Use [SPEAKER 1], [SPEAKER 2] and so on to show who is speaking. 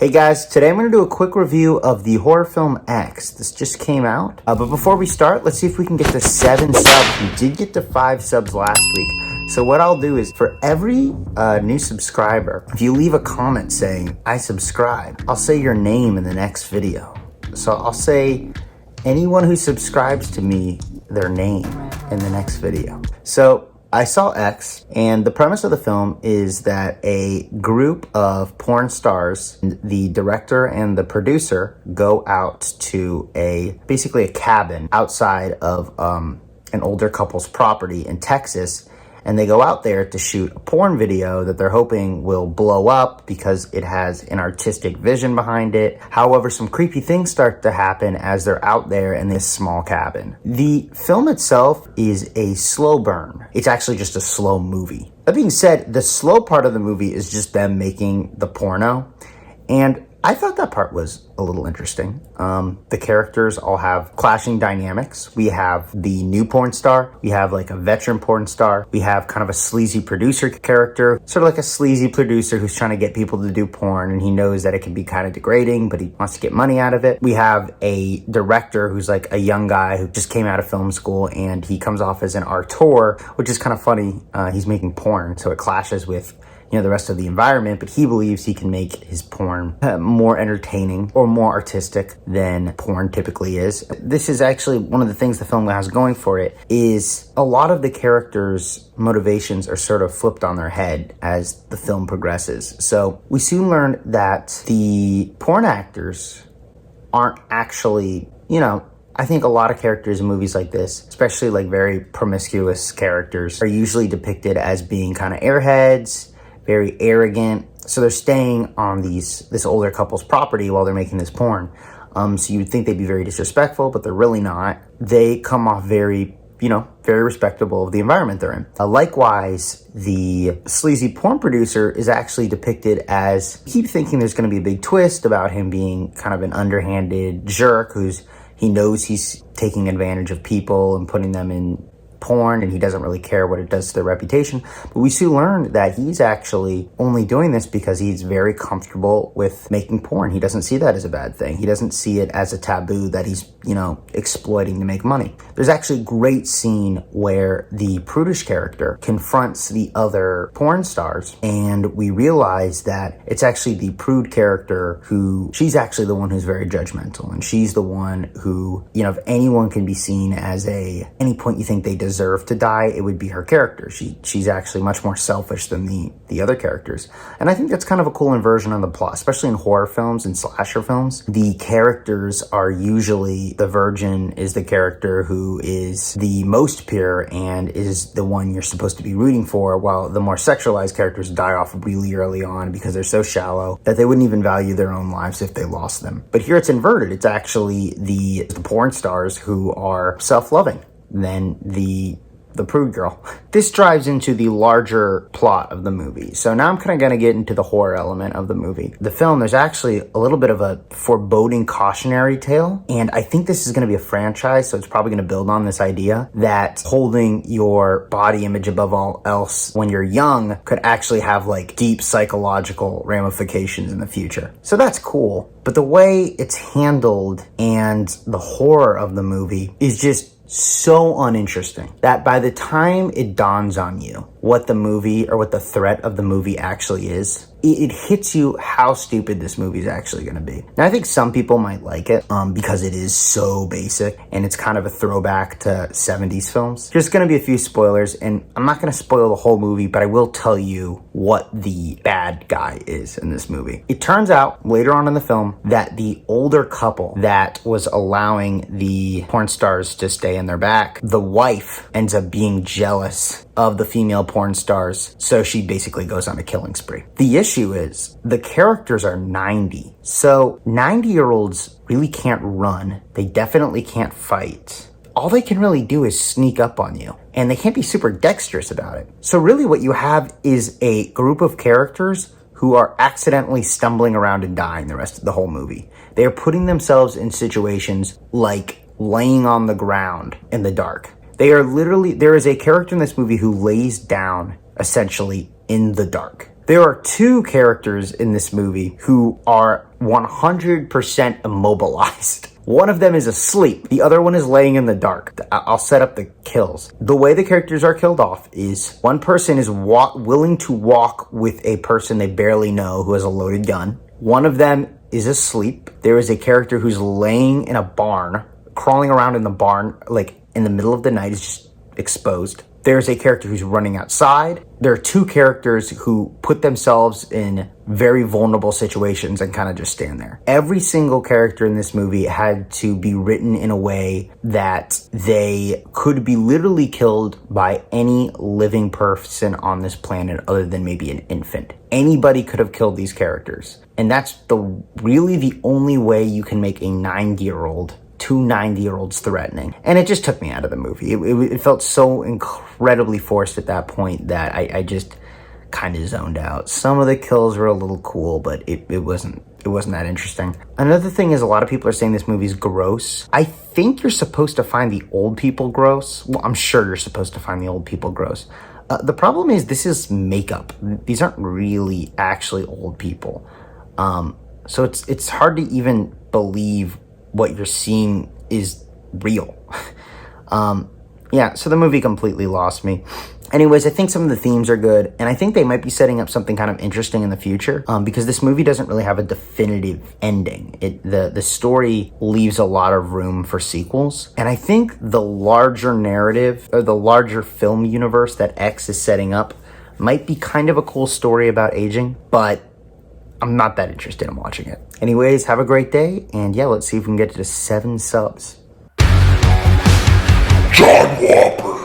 [SPEAKER 1] Hey guys, today I'm going to do a quick review of the horror film X. This just came out. But before we start, let's see if we can get to 7 subs. We did get to 5 subs last week. So what I'll do is, for every new subscriber, if you leave a comment saying, I subscribe, I'll say your name in the next video. So I'll say anyone who subscribes to me, their name in the next video. So I saw X, and the premise of the film is that a group of porn stars, the director and the producer, go out to basically a cabin outside of an older couple's property in Texas, and they go out there to shoot a porn video that they're hoping will blow up because it has an artistic vision behind it. However, some creepy things start to happen as they're out there in this small cabin. The film itself is a slow burn. It's actually just a slow movie. That being said, the slow part of the movie is just them making the porno, and I thought that part was a little interesting. The characters all have clashing dynamics. We have the new porn star. We have like a veteran porn star. We have kind of a sleazy producer character, sort of like a sleazy producer who's trying to get people to do porn, and he knows that it can be kind of degrading, but he wants to get money out of it. We have a director who's like a young guy who just came out of film school, and he comes off as an auteur, which is kind of funny. He's making porn, so it clashes with the rest of the environment, but he believes he can make his porn more entertaining or more artistic than porn typically is. This is actually one of the things the film has going for it, is a lot of the characters' motivations are sort of flipped on their head as the film progresses. So we soon learn that the porn actors aren't actually, I think a lot of characters in movies like this, especially like very promiscuous characters, are usually depicted as being kind of airheads, very arrogant. So they're staying on this older couple's property while they're making this porn. So you'd think they'd be very disrespectful, but they're really not. They come off very respectable of the environment they're in. Likewise, the sleazy porn producer is actually depicted as, keep thinking there's going to be a big twist about him being kind of an underhanded jerk he knows he's taking advantage of people and putting them in porn, and he doesn't really care what it does to their reputation. But we soon learn that he's actually only doing this because he's very comfortable with making porn. He doesn't see that as a bad thing. He doesn't see it as a taboo that he's, exploiting to make money. There's actually a great scene where the prudish character confronts the other porn stars, and we realize that it's actually the prude character she's actually the one who's very judgmental, and she's the one who, if anyone can be seen as any point you think they deserve to die, it would be her character. She's actually much more selfish than the other characters. And I think that's kind of a cool inversion on the plot, especially in horror films and slasher films. The characters are usually, the virgin is the character who is the most pure and is the one you're supposed to be rooting for, while the more sexualized characters die off really early on because they're so shallow that they wouldn't even value their own lives if they lost them. But here it's inverted. It's actually the porn stars who are self-loving than the prude girl. This drives into the larger plot of the movie. So now I'm kind of going to get into the horror element of the movie. The film, there's actually a little bit of a foreboding cautionary tale, and I think this is going to be a franchise, so it's probably going to build on this idea that holding your body image above all else when you're young could actually have like deep psychological ramifications in the future. So that's cool, but the way it's handled and the horror of the movie is just so uninteresting that by the time it dawns on you what the movie or what the threat of the movie actually is, it hits you how stupid this movie is actually going to be. Now, I think some people might like it because it is so basic and it's kind of a throwback to 70s films. There's going to be a few spoilers, and I'm not going to spoil the whole movie, but I will tell you what the bad guy is in this movie. It turns out later on in the film that the older couple that was allowing the porn stars to stay in their back, the wife ends up being jealous of the female porn stars, so she basically goes on a killing spree. The issue is the characters are 90, so 90-year-olds really can't run. They definitely can't fight. All they can really do is sneak up on you, and they can't be super dexterous about it. So really what you have is a group of characters who are accidentally stumbling around and dying the rest of the whole movie. They are putting themselves in situations like laying on the ground in the dark. There is a character in this movie who lays down essentially in the dark. There are two characters in this movie who are 100% immobilized. One of them is asleep. The other one is laying in the dark. I'll set up the kills. The way the characters are killed off is one person is willing to walk with a person they barely know who has a loaded gun. One of them is asleep. There is a character who's laying in a barn, crawling around in the barn, like in the middle of the night, is just exposed. There's a character who's running outside. There are two characters who put themselves in very vulnerable situations and kind of just stand there. Every single character in this movie had to be written in a way that they could be literally killed by any living person on this planet other than maybe an infant. Anybody could have killed these characters. And that's really the only way you can make a 90-year-old two 90-year-olds threatening. And it just took me out of the movie. It felt so incredibly forced at that point that I just kind of zoned out. Some of the kills were a little cool, but it wasn't that interesting. Another thing is a lot of people are saying this movie's gross. I think you're supposed to find the old people gross. Well, I'm sure you're supposed to find the old people gross. The problem is this is makeup. These aren't really actually old people. So it's hard to even believe what you're seeing is real. Yeah, so the movie completely lost me. Anyways, I think some of the themes are good, and I think they might be setting up something kind of interesting in the future, because this movie doesn't really have a definitive ending. The story leaves a lot of room for sequels, and I think the larger narrative, or the larger film universe that X is setting up, might be kind of a cool story about aging, but I'm not that interested in watching it. Anyways, have a great day, and yeah, let's see if we can get to 7 subs.
[SPEAKER 2] John Whopper.